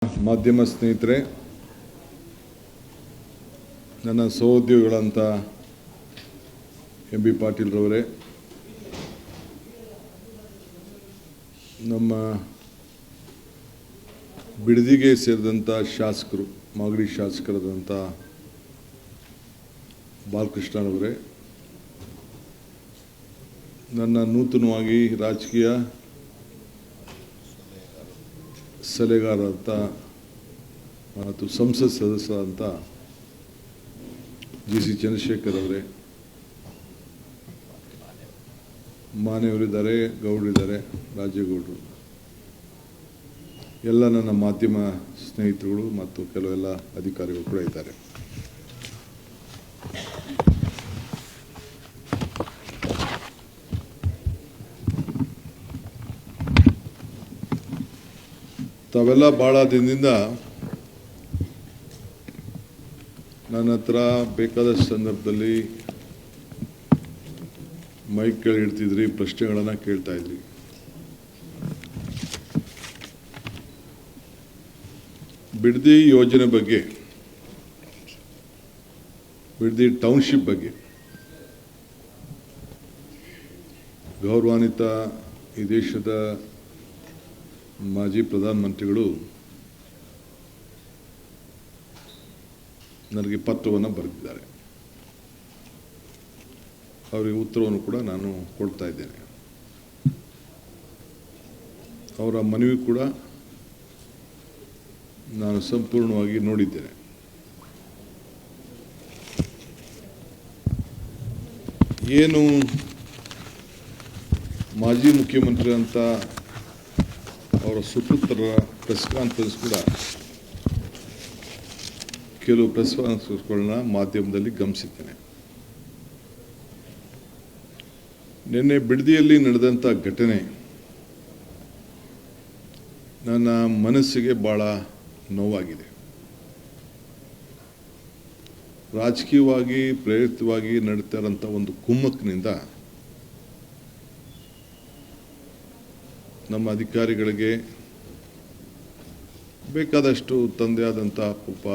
ಮಾಧ್ಯಮ ಸ್ನೇಹಿತರೆ, ನನ್ನ ಸಹೋದ್ಯೋಗಿಗಳಂತ ಎಂ ಬಿ ಪಾಟೀಲ್ ರವರೇ, ನಮ್ಮ ಬಿಡದಿಗೆ ಸೇರಿದಂಥ ಶಾಸಕರು, ಮಾಗಡಿ ಶಾಸಕರಾದಂಥ ಬಾಲಕೃಷ್ಣರವರೇ, ನನ್ನ ನೂತನವಾಗಿ ರಾಜಕೀಯ ಸಲಹೆಗಾರರಂಥ ಮತ್ತು ಸಂಸತ್ ಸದಸ್ಯರಾದಂಥ ಜಿ ಸಿ ಚಂದ್ರಶೇಖರ್ ಅವರೇ, ಮಾನೆಯವರಿದ್ದಾರೆ, ಗೌಡರಿದ್ದಾರೆ, ರಾಜೇಗೌಡರು, ಎಲ್ಲ ನನ್ನ ಮಾಧ್ಯಮ ಸ್ನೇಹಿತರುಗಳು ಮತ್ತು ಕೆಲವೆಲ್ಲ ಅಧಿಕಾರಿಗಳು ಕೂಡ ಇದ್ದಾರೆ. ತಾವೆಲ್ಲ ಭಾಳ ದಿನದಿಂದ ನನ್ನ ಹತ್ರ ಬೇಕಾದಷ್ಟು ಸಂದರ್ಭದಲ್ಲಿ ಮೈಕ್ ಕೇಳಿ ಇಡ್ತಿದ್ರಿ, ಪ್ರಶ್ನೆಗಳನ್ನು ಕೇಳ್ತಾ ಇದ್ರಿ. ಬಿಡದಿ ಯೋಜನೆ ಬಗ್ಗೆ, ಬಿಡದಿ ಟೌನ್ಶಿಪ್ ಬಗ್ಗೆ ಗೌರವಾನ್ವಿತ ಈ ದೇಶದ ಮಾಜಿ ಪ್ರಧಾನಮಂತ್ರಿಗಳು ನನಗೆ ಪತ್ರವನ್ನು ಬರೆದಿದ್ದಾರೆ. ಅವರಿಗೆ ಉತ್ತರವನ್ನು ಕೂಡ ನಾನು ಕೊಡ್ತಾ ಇದ್ದೇನೆ. ಅವರ ಮನವಿ ಕೂಡ ನಾನು ಸಂಪೂರ್ಣವಾಗಿ ನೋಡಿದ್ದೇನೆ. ಏನು ಮಾಜಿ ಮುಖ್ಯಮಂತ್ರಿ ಅಂತ ಅವರ ಸುಪುತ್ರರ ಪ್ರೆಸ್ ಕಾನ್ಫರೆನ್ಸ್ ಕೂಡ ಕೆಲವು ಪ್ರೆಸ್ ಕಾನ್ಫರೆನ್ಸ್ಗಳನ್ನ ಮಾಧ್ಯಮದಲ್ಲಿ ಗಮನಿಸಿದ್ದೇನೆ. ನಿನ್ನೆ ಬಿಡದಿಯಲ್ಲಿ ನಡೆದಂಥ ಘಟನೆ ನನ್ನ ಮನಸ್ಸಿಗೆ ಭಾಳ ನೋವಾಗಿದೆ. ರಾಜಕೀಯವಾಗಿ ಪ್ರೇರಿತವಾಗಿ ನಡೀತಾ ಇರೋಂಥ ಒಂದು ಕುಮ್ಮಕ್ಕಿನಿಂದ ನಮ್ಮ ಅಧಿಕಾರಿಗಳಿಗೆ ಬೇಕಾದಷ್ಟು ತಂದೆ ಆದಂಥ ಪಾಪ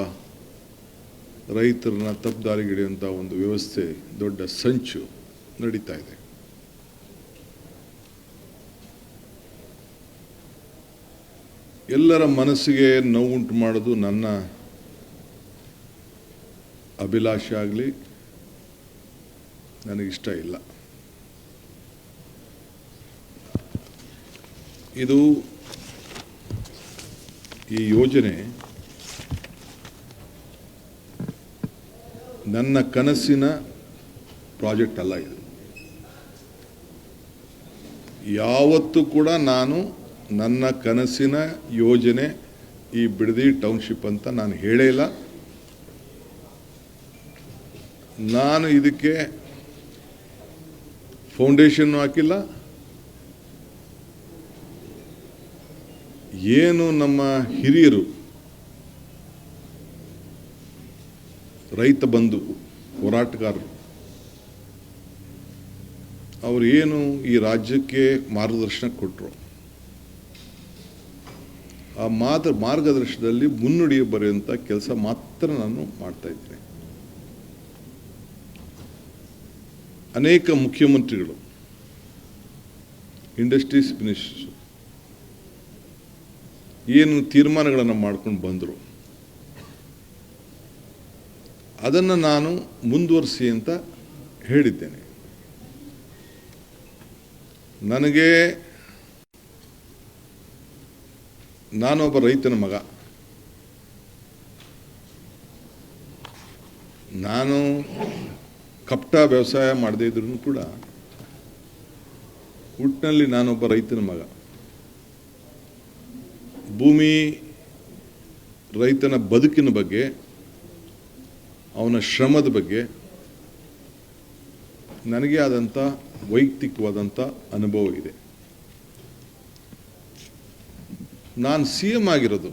ರೈತರನ್ನ ತಪ್ಪುದಾರಿಗಿಡಿಯುವಂಥ ಒಂದು ವ್ಯವಸ್ಥೆ, ದೊಡ್ಡ ಸಂಚು ನಡೀತಾ ಇದೆ. ಎಲ್ಲರ ಮನಸ್ಸಿಗೆ ನೋವುಂಟು ಮಾಡೋದು ನನ್ನ ಅಭಿಲಾಷೆ ಆಗಲಿ, ನನಗಿಷ್ಟ ಇಲ್ಲ. ಇದು ಈ ಯೋಜನೆ ನನ್ನ ಕನಸಿನ ಪ್ರಾಜೆಕ್ಟ್ ಅಲ್ಲ. ಇದು ಯಾವತ್ತೂ ಕೂಡ ನಾನು ನನ್ನ ಕನಸಿನ ಯೋಜನೆ ಈ ಬಿಡದಿ ಟೌನ್ಶಿಪ್ ಅಂತ ನಾನು ಹೇಳೇ ಇಲ್ಲ. ನಾನು ಇದಕ್ಕೆ ಫೌಂಡೇಶನ್ ಹಾಕಿಲ್ಲ. ಏನು ನಮ್ಮ ಹಿರಿಯರು, ರೈತ ಬಂಧು ಹೋರಾಟಗಾರರು, ಅವರು ಏನು ಈ ರಾಜ್ಯಕ್ಕೆ ಮಾರ್ಗದರ್ಶನ ಕೊಟ್ಟರು, ಆ ಮಾರ್ಗದರ್ಶನದಲ್ಲಿ ಮುನ್ನುಡಿ ಬರೆಯುವಂಥ ಕೆಲಸ ಮಾತ್ರ ನಾನು ಮಾಡ್ತಾ ಇದ್ದೀನಿ. ಅನೇಕ ಮುಖ್ಯಮಂತ್ರಿಗಳು, ಇಂಡಸ್ಟ್ರೀಸ್ ಮಿನಿಸ್ಟರ್ಸ್ ಏನು ತೀರ್ಮಾನಗಳನ್ನು ಮಾಡ್ಕೊಂಡು ಬಂದರು, ಅದನ್ನು ನಾನು ಮುಂದುವರಿಸಿ ಅಂತ ಹೇಳಿದ್ದೇನೆ. ನಾನೊಬ್ಬ ರೈತನ ಮಗ. ನಾನು ಕಪಟ ವ್ಯವಸಾಯ ಮಾಡದೇ ಇದ್ರೂ ಕೂಡ ಒಟ್ಟಿನಲ್ಲಿ ನಾನೊಬ್ಬ ರೈತನ ಮಗ. ಭೂಮಿ, ರೈತನ ಬದುಕಿನ ಬಗ್ಗೆ, ಅವನ ಶ್ರಮದ ಬಗ್ಗೆ ನನಗೆ ಆದಂಥ ವೈಯಕ್ತಿಕವಾದಂಥ ಅನುಭವ ಇದೆ. ನಾನು CM ಆಗಿರೋದು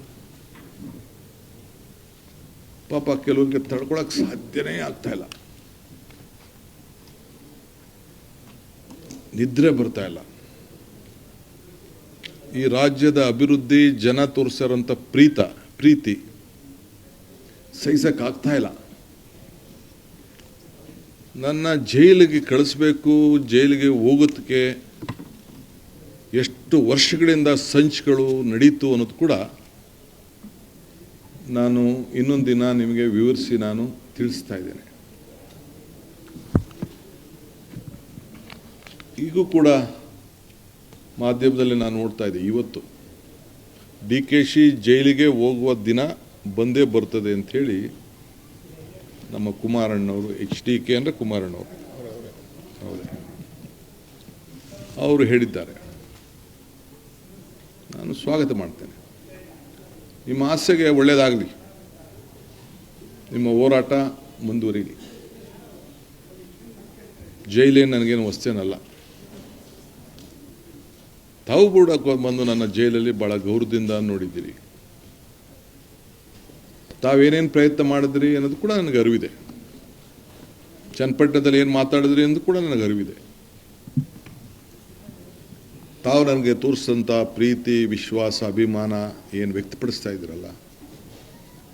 ಪಾಪ ಕೆಲವರಿಗೆ ತಡ್ಕೊಳಕ್ಕೆ ಸಾಧ್ಯನೇ ಆಗ್ತಾ ಇಲ್ಲ, ನಿದ್ರೆ ಬರ್ತಾ ಇಲ್ಲ. ಈ ರಾಜ್ಯದ ಅಭಿವೃದ್ಧಿ, ಜನ ತೋರಿಸಿರೋಂಥ ಪ್ರೀತಿ ಸಹಿಸಕ್ಕಾಗ್ತಾ ಇಲ್ಲ. ನನ್ನ ಜೈಲಿಗೆ ಕಳಿಸ್ಬೇಕು, ಜೈಲಿಗೆ ಹೋಗೋದಕ್ಕೆ ಎಷ್ಟು ವರ್ಷಗಳಿಂದ ಸಂಚುಗಳು ನಡೀತು ಅನ್ನೋದು ಕೂಡ ನಾನು ಇನ್ನೊಂದು ದಿನ ನಿಮಗೆ ವಿವರಿಸಿ ನಾನು ತಿಳಿಸ್ತಾ ಇದ್ದೇನೆ. ಈಗೂ ಕೂಡ ಮಾಧ್ಯಮದಲ್ಲಿ ನಾನು ನೋಡ್ತಾ ಇದ್ದೆ, ಇವತ್ತು DKC ಜೈಲಿಗೆ ಹೋಗುವ ದಿನ ಬಂದೇ ಬರ್ತದೆ ಅಂಥೇಳಿ ನಮ್ಮ ಕುಮಾರಣ್ಣವರು, HDK ಅಂದರೆ ಕುಮಾರಣ್ಣವರು ಹೌದು, ಅವರು ಹೇಳಿದ್ದಾರೆ. ನಾನು ಸ್ವಾಗತ ಮಾಡ್ತೇನೆ. ನಿಮ್ಮ ಆಸೆಗೆ ಒಳ್ಳೆಯದಾಗಲಿ, ನಿಮ್ಮ ಹೋರಾಟ ಮುಂದುವರಿಲಿ. ಜೈಲೇ ನನಗೇನು ವಸ್ತೇನಲ್ಲ. ತಾವು ಕೂಡ ಬಂದು ನನ್ನ ಜೈಲಲ್ಲಿ ಭಾಳ ಗೌರವದಿಂದ ನೋಡಿದ್ದೀರಿ. ತಾವೇನೇನು ಪ್ರಯತ್ನ ಮಾಡಿದ್ರಿ ಅನ್ನೋದು ಕೂಡ ನನಗೆ ಅರಿವಿದೆ. ಚನ್ನಪಟ್ಟಣದಲ್ಲಿ ಏನು ಮಾತಾಡಿದ್ರಿ ಅನ್ನೋದು ಕೂಡ ನನಗೆ ಅರಿವಿದೆ. ತಾವು ನನಗೆ ತೋರಿಸಿದಂಥ ಪ್ರೀತಿ, ವಿಶ್ವಾಸ, ಅಭಿಮಾನ ಏನು ವ್ಯಕ್ತಪಡಿಸ್ತಾ ಇದ್ದೀರಲ್ಲ,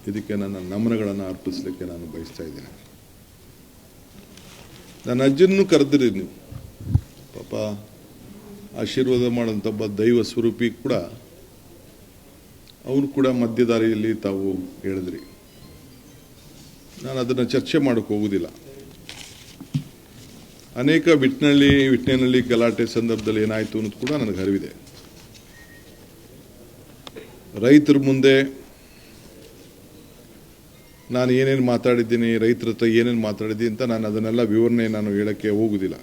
ಇದಕ್ಕೆ ನನ್ನ ನಮನಗಳನ್ನು ಅರ್ಪಿಸಲಿಕ್ಕೆ ನಾನು ಬಯಸ್ತಾ ಇದ್ದೇನೆ. ನನ್ನ ಅಜ್ಜನೂ ಕರೆದಿರಿ ನೀವು, ಪಾಪ ಆಶೀರ್ವಾದ ಮಾಡೋಂಥ ಒಬ್ಬ ದೈವ ಸ್ವರೂಪಿ ಕೂಡ, ಅವನು ಕೂಡ ಮಧ್ಯದಾರಿಯಲ್ಲಿ ತಾವು ಹೇಳಿದ್ರಿ. ನಾನು ಅದನ್ನು ಚರ್ಚೆ ಮಾಡೋಕ್ಕೆ ಹೋಗೋದಿಲ್ಲ. ಅನೇಕ ವಿಟ್ನೆನಲ್ಲಿ ಗಲಾಟೆ ಸಂದರ್ಭದಲ್ಲಿ ಏನಾಯಿತು ಅನ್ನೋದು ಕೂಡ ನನಗೆ ಅರಿವಿದೆ. ರೈತರ ಮುಂದೆ ನಾನು ಏನೇನು ಮಾತಾಡಿದ್ದೀನಿ, ರೈತರ ಹತ್ರ ಏನೇನು ಮಾತಾಡಿದ್ದೀನಿ ಅಂತ ನಾನು ಅದನ್ನೆಲ್ಲ ವಿವರಣೆ ನಾನು ಹೇಳೋಕ್ಕೆ ಹೋಗೋದಿಲ್ಲ.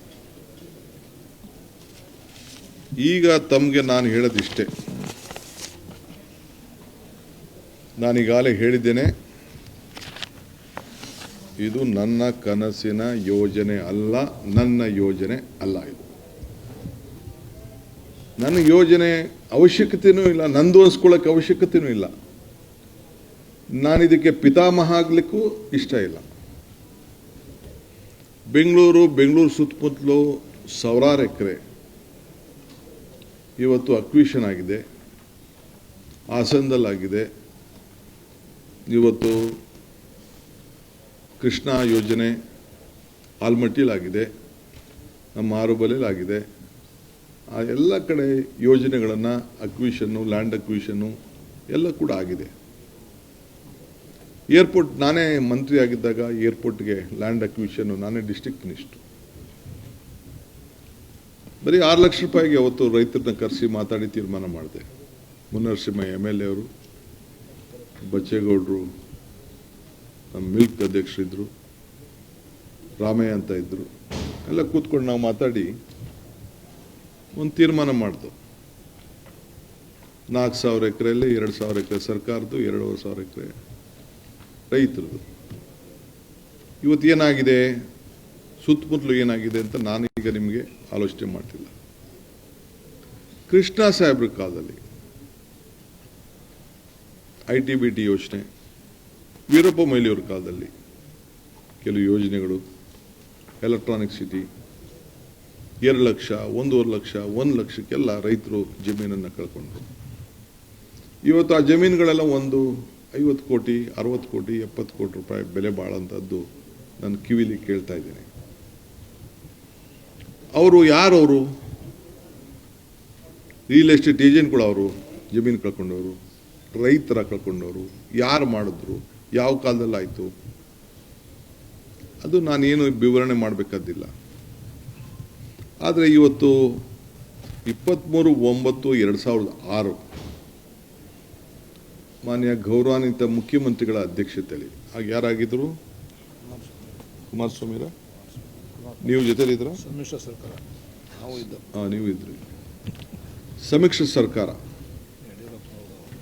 ಈಗ ತಮಗೆ ನಾನು ಹೇಳೋದಿಷ್ಟೇ. ನಾನೀಗಾಗಲೇ ಹೇಳಿದ್ದೇನೆ, ಇದು ನನ್ನ ಕನಸಿನ ಯೋಜನೆ ಅಲ್ಲ, ನನ್ನ ಯೋಜನೆ ಅಲ್ಲ. ಇದು ನನ್ನ ಯೋಜನೆ ಅವಶ್ಯಕತೆಯೂ ಇಲ್ಲ, ನಂದು ಅನ್ಸ್ಕೊಳ್ಳೋಕ್ಕೆ ಅವಶ್ಯಕತೆಯೂ ಇಲ್ಲ. ನಾನಿದಕ್ಕೆ ಪಿತಾಮಹ ಆಗಲಿಕ್ಕೂ ಇಷ್ಟ ಇಲ್ಲ. ಬೆಂಗಳೂರು ಸುತ್ತಮುತ್ತಲು ಸಾವಿರಾರು ಎಕರೆ ಇವತ್ತು ಅಕ್ವಿಷನ್ ಆಗಿದೆ, ಹಾಸನದಲ್ಲಾಗಿದೆ, ಇವತ್ತು ಕೃಷ್ಣ ಯೋಜನೆ ಆಲ್ಮಟ್ಟಿಲಾಗಿದೆ, ನಮ್ಮ ಆರುಬಲೆಲಾಗಿದೆ. ಆ ಎಲ್ಲ ಕಡೆ ಯೋಜನೆಗಳನ್ನು ಅಕ್ವಿಷನ್ನು, ಲ್ಯಾಂಡ್ ಅಕ್ವಿಷನ್ನು ಎಲ್ಲ ಕೂಡ ಆಗಿದೆ. ಏರ್ಪೋರ್ಟ್ ನಾನೇ ಮಂತ್ರಿ ಆಗಿದ್ದಾಗ ಏರ್ಪೋರ್ಟ್ಗೆ ಲ್ಯಾಂಡ್ ಅಕ್ವಿಷನ್ನು ನಾನೇ ಡಿಸ್ಟ್ರಿಕ್ಟ್ ಮಿನಿಸ್ಟ್ರು. ಬರೀ 6 ಲಕ್ಷ ರೂಪಾಯಿಗೆ ಅವತ್ತು ರೈತರನ್ನ ಕರೆಸಿ ಮಾತಾಡಿ ತೀರ್ಮಾನ ಮಾಡಿದೆ. ಮುನ್ನರಸಿಂಹ MLA ಅವರು, ಬಚ್ಚೇಗೌಡರು, ನಮ್ಮ ಮಿಲ್ಕ್ ಅಧ್ಯಕ್ಷರಿದ್ದರು, ರಾಮಯ್ಯ ಅಂತ ಇದ್ದರು, ಎಲ್ಲ ಕೂತ್ಕೊಂಡು ನಾವು ಮಾತಾಡಿ ಒಂದು ತೀರ್ಮಾನ ಮಾಡ್ದು. 4,000 ಎಕರೆಯಲ್ಲಿ 2,000 ಎಕರೆ ಸರ್ಕಾರದ್ದು, 2,500 ಎಕರೆ ರೈತರದು. ಇವತ್ತು ಏನಾಗಿದೆ, ಸುತ್ತಮುತ್ತಲು ಏನಾಗಿದೆ ಅಂತ ನಾನೀಗ ನಿಮಗೆ ಆಲೋಚನೆ ಮಾಡ್ತಿಲ್ಲ. ಕೃಷ್ಣ ಸಾಹೇಬ್ರ ಕಾಲದಲ್ಲಿ ITBT ಯೋಜನೆ, ವೀರಪ್ಪ ಮೊಯ್ಲಿಯವ್ರ ಕಾಲದಲ್ಲಿ ಕೆಲವು ಯೋಜನೆಗಳು, ಎಲೆಕ್ಟ್ರಾನಿಕ್ ಸಿಟಿ, 2 ಲಕ್ಷ, 1.5 ಲಕ್ಷ, 1 ಲಕ್ಷಕ್ಕೆಲ್ಲ ರೈತರು ಜಮೀನನ್ನು ಕಳ್ಕೊಂಡ್ರು. ಇವತ್ತು ಆ ಜಮೀನುಗಳೆಲ್ಲ ಒಂದು 50 ಕೋಟಿ, 60 ಕೋಟಿ, 70 ಕೋಟಿ ರೂಪಾಯಿ ಬೆಲೆ ಬಾಳಂಥದ್ದು ನಾನು ಕಿವಿಲಿ ಕೇಳ್ತಾ ಇದ್ದೀನಿ. ಅವರು ಯಾರವರು? ರಿಯಲ್ ಎಸ್ಟೇಟ್ ಏಜೆಂಟ್ಗಳು. ಅವರು ಜಮೀನು ಕಳ್ಕೊಂಡವರು, ರೈತರ ಕಳ್ಕೊಂಡವರು, ಯಾರು ಮಾಡಿದ್ರು, ಯಾವ ಕಾಲದಲ್ಲಿ ಆಯಿತು, ಅದು ನಾನೇನು ವಿವರಣೆ ಮಾಡಬೇಕಾದಿಲ್ಲ. ಆದರೆ ಇವತ್ತು 23/9/2006 ಮಾನ್ಯ ಗೌರವಾನ್ವಿತ ಮುಖ್ಯಮಂತ್ರಿಗಳ ಅಧ್ಯಕ್ಷತೆಯಲ್ಲಿ, ಆಗ ಯಾರಾಗಿದ್ದರು? ಕುಮಾರಸ್ವಾಮಿರ, ನೀವು ಜೊತೆಲಿದ್ರ? ಸಮ್ಮಿಶ್ರ ಸರ್ಕಾರ ನೀವು ಇದ್ರಿ. ಸಮ್ಮಿಶ್ರ ಸರ್ಕಾರ,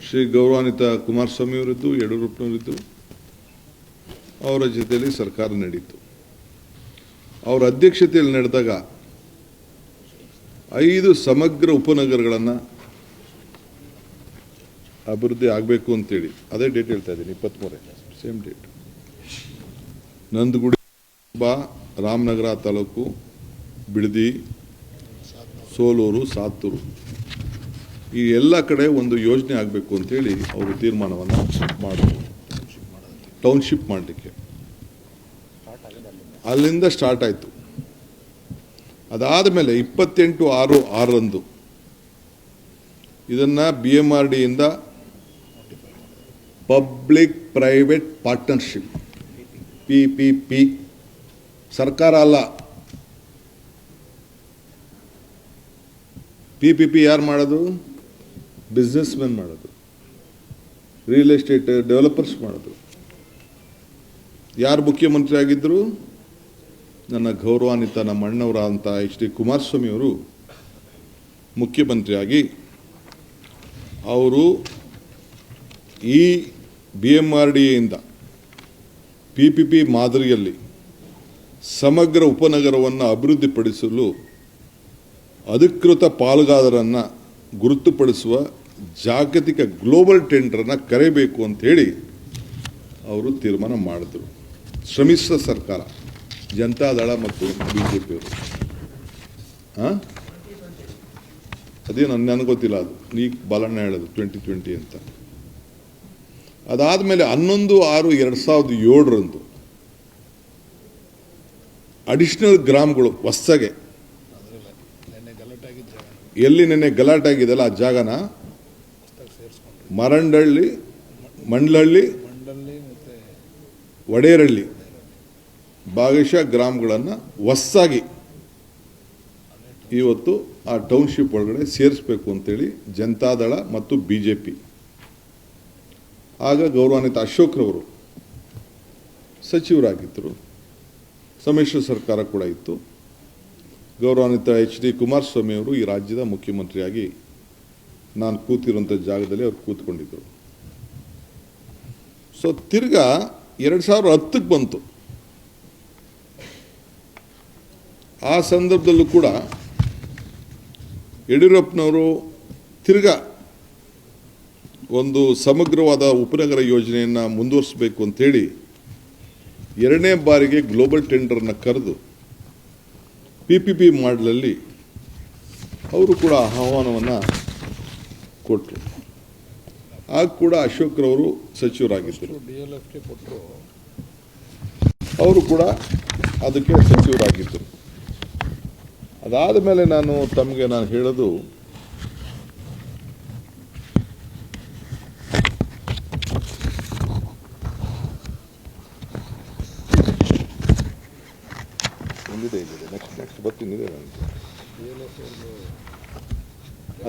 ಶ್ರೀ ಗೌರವಾನ್ವಿತ ಕುಮಾರಸ್ವಾಮಿಯವರಿದ್ದು, ಯಡಿಯೂರಪ್ಪನವರಿದ್ದು, ಅವರ ಜೊತೆಯಲ್ಲಿ ಸರ್ಕಾರ ನಡೀತು. ಅವರ ಅಧ್ಯಕ್ಷತೆಯಲ್ಲಿ ನಡೆದಾಗ 5 ಸಮಗ್ರ ಉಪನಗರಗಳನ್ನು ಅಭಿವೃದ್ಧಿ ಆಗಬೇಕು ಅಂತೇಳಿ, ಅದೇ ಡೇಟ್ ಹೇಳ್ತಾ ಇದ್ದೀನಿ, 23 ಸೇಮ್ ಡೇಟ್. ನಂದಗುಡಿ, ರಾಮನಗರ ತಾಲೂಕು, ಬಿಡದಿ, ಸೋಲೂರು, ಸಾತೂರು ಈ ಎಲ್ಲ ಕಡೆ ಒಂದು ಯೋಜನೆ ಆಗಬೇಕು ಅಂತೇಳಿ ಅವರು ತೀರ್ಮಾನವನ್ನು ಮಾಡಿದ್ರು. ಟೌನ್ಶಿಪ್ ಮಾಡಲಿಕ್ಕೆ ಅಲ್ಲಿಂದ ಸ್ಟಾರ್ಟ್ ಆಯಿತು. ಅದಾದ ಮೇಲೆ 28/6/6 ಇದನ್ನು BMRDಯಿಂದ ಪಬ್ಲಿಕ್ ಪ್ರೈವೇಟ್ ಪಾರ್ಟ್ನರ್ಶಿಪ್ PPP, ಸರ್ಕಾರ ಅಲ್ಲ, PPP ಯಾರು ಮಾಡೋದು? ಬಿಸ್ನೆಸ್ ಮೆನ್ ಮಾಡೋದು, ರಿಯಲ್ ಎಸ್ಟೇಟ್ ಡೆವಲಪರ್ಸ್ ಮಾಡೋದು. ಯಾರು ಮುಖ್ಯಮಂತ್ರಿ ಆಗಿದ್ದರು? ನನ್ನ ಗೌರವಾನ್ವಿತ ನಮ್ಮ ಅಣ್ಣವರ ಅಂತ HD ಕುಮಾರಸ್ವಾಮಿ ಅವರು ಮುಖ್ಯಮಂತ್ರಿಯಾಗಿ ಅವರು ಈ BMRDಯಿಂದ PPP ಮಾದರಿಯಲ್ಲಿ ಸಮಗ್ರ ಉಪನಗರವನ್ನು ಅಭಿವೃದ್ಧಿಪಡಿಸಲು ಅಧಿಕೃತ ಪಾಲುದಾರರನ್ನು ಗುರುತುಪಡಿಸುವ ಜಾಗತಿಕ ಗ್ಲೋಬಲ್ ಟೆಂಡರನ್ನು ಕರೆಯಬೇಕು ಅಂತ ಹೇಳಿ ಅವರು ತೀರ್ಮಾನ ಮಾಡಿದ್ರು. ಶ್ರಮಿಸಿದ ಸರ್ಕಾರ, ಜನತಾದಳ ಮತ್ತು BJP ಅವರು. ಅದೇ ನನಗೆ ಗೊತ್ತಿಲ್ಲ, ಅದು ಈಗ ಬಾಲಣ್ಣ ಹೇಳೋದು 2020 ಅಂತ. ಅದಾದಮೇಲೆ 11/6/2007 ಅಡಿಷನಲ್ ಗ್ರಾಮಗಳು ಹೊಸಗೆ ಎಲ್ಲಿ ನೆನ್ನೆ ಗಲಾಟೆ ಆಗಿದೆಯಲ್ಲ ಆ ಜಾಗನ ಮರಂಡಹಳ್ಳಿ, ಮಂಡ್ಲಹಳ್ಳಿ, ವಡೇರಹಳ್ಳಿ ಭಾಗಶಃ ಗ್ರಾಮಗಳನ್ನು ಹೊಸದಾಗಿ ಇವತ್ತು ಆ ಟೌನ್ಶಿಪ್ ಒಳಗಡೆ ಸೇರಿಸಬೇಕು ಅಂತೇಳಿ ಜನತಾದಳ ಮತ್ತು BJP. ಆಗ ಗೌರವಾನ್ವಿತ ಅಶೋಕ್ರವರು ಸಚಿವರಾಗಿದ್ದರು, ಸಮ್ಮಿಶ್ರ ಸರ್ಕಾರ ಕೂಡ ಇತ್ತು. ಗೌರವಾನ್ವಿತ HD ಕುಮಾರಸ್ವಾಮಿ ಅವರು ಈ ರಾಜ್ಯದ ಮುಖ್ಯಮಂತ್ರಿಯಾಗಿ ನಾನು ಕೂತಿರುವಂಥ ಜಾಗದಲ್ಲಿ ಅವರು ಕೂತ್ಕೊಂಡಿದ್ದರು. ಸೊ ತಿರ್ಗಾ 2010ಕ್ಕೆ ಬಂತು. ಆ ಸಂದರ್ಭದಲ್ಲೂ ಕೂಡ ಯಡಿಯೂರಪ್ಪನವರು ತಿರ್ಗಾ ಒಂದು ಸಮಗ್ರವಾದ ಉಪನಗರ ಯೋಜನೆಯನ್ನು ಮುಂದುವರಿಸಬೇಕು ಅಂತೇಳಿ 2ನೇ ಬಾರಿಗೆ ಗ್ಲೋಬಲ್ ಟೆಂಡರ್ನ ಕರೆದು PPP ಮಾಡಲಲ್ಲಿ ಅವರು ಕೂಡ ಆಹ್ವಾನವನ್ನು ಕೊಟ್ಟರು. ಆಗ ಕೂಡ ಅಶೋಕ್ರವರು ಸಚಿವರಾಗಿದ್ದರು, ಅವರು ಕೂಡ ಅದಕ್ಕೆ ಸಚಿವರಾಗಿದ್ದರು. ಅದಾದ ಮೇಲೆ ನಾನು ಹೇಳೋದು, ನೆಕ್ಸ್ಟ್ ಬರ್ತೀನಿ.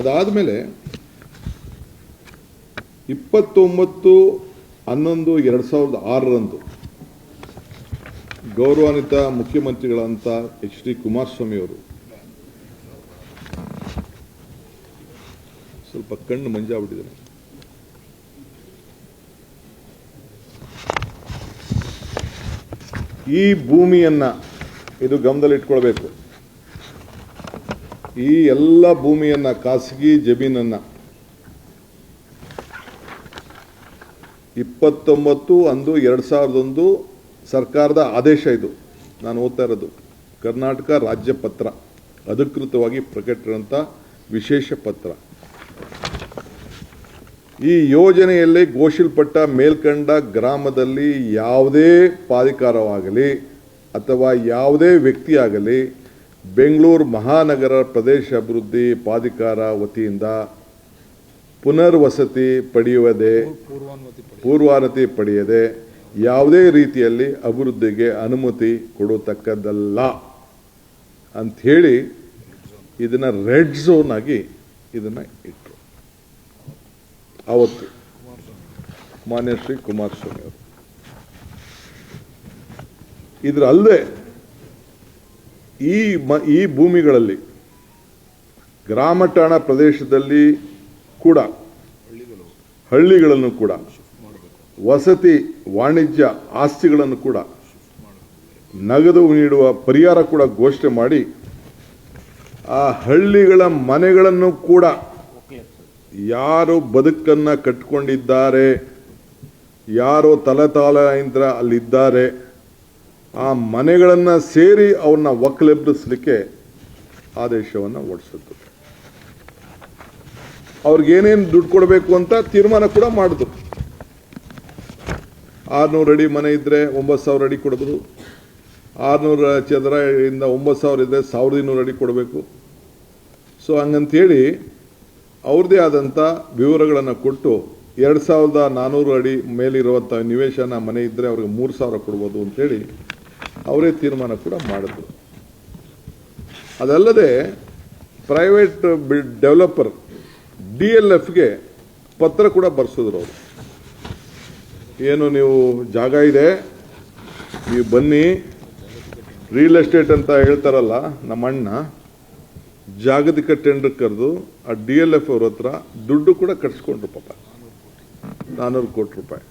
ಅದಾದಮೇಲೆ 29/11/2006 ಗೌರವಾನ್ವಿತ ಮುಖ್ಯಮಂತ್ರಿಗಳಂತ HD ಕುಮಾರಸ್ವಾಮಿ ಅವರು ಸ್ವಲ್ಪ ಕಣ್ಣು ಮಂಜಾಗ್ಬಿಟ್ಟಿದ್ದಾರೆ. ಈ ಭೂಮಿಯನ್ನ ಇದು ಗಮನದಲ್ಲಿಟ್ಕೊಳ್ಬೇಕು. ಈ ಎಲ್ಲ ಭೂಮಿಯನ್ನ, ಖಾಸಗಿ ಜಮೀನನ್ನ 29/1/2001 ಸರ್ಕಾರದ ಆದೇಶ, ಇದು ನಾನು ಓದ್ತಾ ಇರೋದು, ಕರ್ನಾಟಕ ರಾಜ್ಯ ಪತ್ರ, ಅಧಿಕೃತವಾಗಿ ಪ್ರಕಟಿಸಿದಂಥ ವಿಶೇಷ ಪತ್ರ. ಈ ಯೋಜನೆಯಲ್ಲಿ ಘೋಷಿಸಲ್ಪಟ್ಟ ಮೇಲ್ಕಂಡ ಗ್ರಾಮದಲ್ಲಿ ಯಾವುದೇ ಪ್ರಾಧಿಕಾರವಾಗಲಿ ಅಥವಾ ಯಾವುದೇ ವ್ಯಕ್ತಿಯಾಗಲಿ ಬೆಂಗಳೂರು ಮಹಾನಗರ ಪ್ರದೇಶ ಅಭಿವೃದ್ಧಿ ಪ್ರಾಧಿಕಾರ ವತಿಯಿಂದ ಪುನರ್ವಸತಿ ಪೂರ್ವಾನುಮತಿ ಪಡೆಯದೆ ಯಾವುದೇ ರೀತಿಯಲ್ಲಿ ಅಭಿವೃದ್ಧಿಗೆ ಅನುಮತಿ ಕೊಡತಕ್ಕದ್ದಲ್ಲ ಅಂಥೇಳಿ ಇದನ್ನು ರೆಡ್ ಝೋನ್ ಆಗಿ ಇದನ್ನು ಇಟ್ಟರು ಆವತ್ತು ಮಾನ್ಯ ಶ್ರೀ ಕುಮಾರಸ್ವಾಮಿ ಅವರು. ಇದರಲ್ಲದೆ ಈ ಭೂಮಿಗಳಲ್ಲಿ ಗ್ರಾಮ ಠಾಣಾ ಪ್ರದೇಶದಲ್ಲಿ ಕೂಡ ಹಳ್ಳಿಗಳನ್ನು ಕೂಡ ವಸತಿ ವಾಣಿಜ್ಯ ಆಸ್ತಿಗಳನ್ನು ಕೂಡ ನಗದು ನೀಡುವ ಪರಿಹಾರ ಕೂಡ ಘೋಷಣೆ ಮಾಡಿ ಆ ಹಳ್ಳಿಗಳ ಮನೆಗಳನ್ನು ಕೂಡ ಯಾರು ಬದುಕನ್ನ ಕಟ್ಟಿಕೊಂಡಿದ್ದಾರೆ, ಯಾರು ತಲೆತಾಲೆಯಿಂದ ಅಲ್ಲಿದ್ದಾರೆ, ಆ ಮನೆಗಳನ್ನು ಸೇರಿ ಅವನ್ನ ಒಕ್ಕಲೆಬ್ಬಿಸಲಿಕ್ಕೆ ಆದೇಶವನ್ನು ಹೊರಡಿಸಿತು. ಅವ್ರಿಗೇನೇನು ದುಡ್ಡು ಕೊಡಬೇಕು ಅಂತ ತೀರ್ಮಾನ ಕೂಡ ಮಾಡಿದ್ರು. 600 ಅಡಿ ಮನೆ ಇದ್ದರೆ 9,000 ಅಡಿ ಕೊಡೋದು, 600 ಚದರ ಇಂದ 9,000 ಇದ್ದರೆ 1,200 ಅಡಿ ಕೊಡಬೇಕು. ಸೊ ಹಂಗಂತೇಳಿ ಅವ್ರದ್ದೇ ಆದಂಥ ವಿವರಗಳನ್ನು ಕೊಟ್ಟು 2,400 ಅಡಿ ಮೇಲಿರುವಂಥ ನಿವೇಶನ ಮನೆ ಇದ್ದರೆ ಅವ್ರಿಗೆ 3,000 ಕೊಡ್ಬೋದು ಅಂತೇಳಿ ಅವರೇ ತೀರ್ಮಾನ ಕೂಡ ಮಾಡಿದ್ರು. ಅದಲ್ಲದೆ ಪ್ರೈವೇಟ್ ಡೆವಲಪರ್ DLFಗೆ ಪತ್ರ ಕೂಡ ಬರ್ಸಿದ್ರು ಅವರು. ಏನು ನೀವು ಜಾಗ ಇದೆ, ನೀವು ಬನ್ನಿ, ರಿಯಲ್ ಎಸ್ಟೇಟ್ ಅಂತ ಹೇಳ್ತಾರಲ್ಲ ನಮ್ಮ ಅಣ್ಣ, ಜಾಗತಿಕ ಟೆಂಡರ್ ಕರೆದು ಆ DLF ಅವ್ರ ಹತ್ರ ದುಡ್ಡು ಕೂಡ ಕಟ್ಸ್ಕೊಂಡ್ರು ಪಾಪ, 400 ಕೋಟಿ ರೂಪಾಯಿ.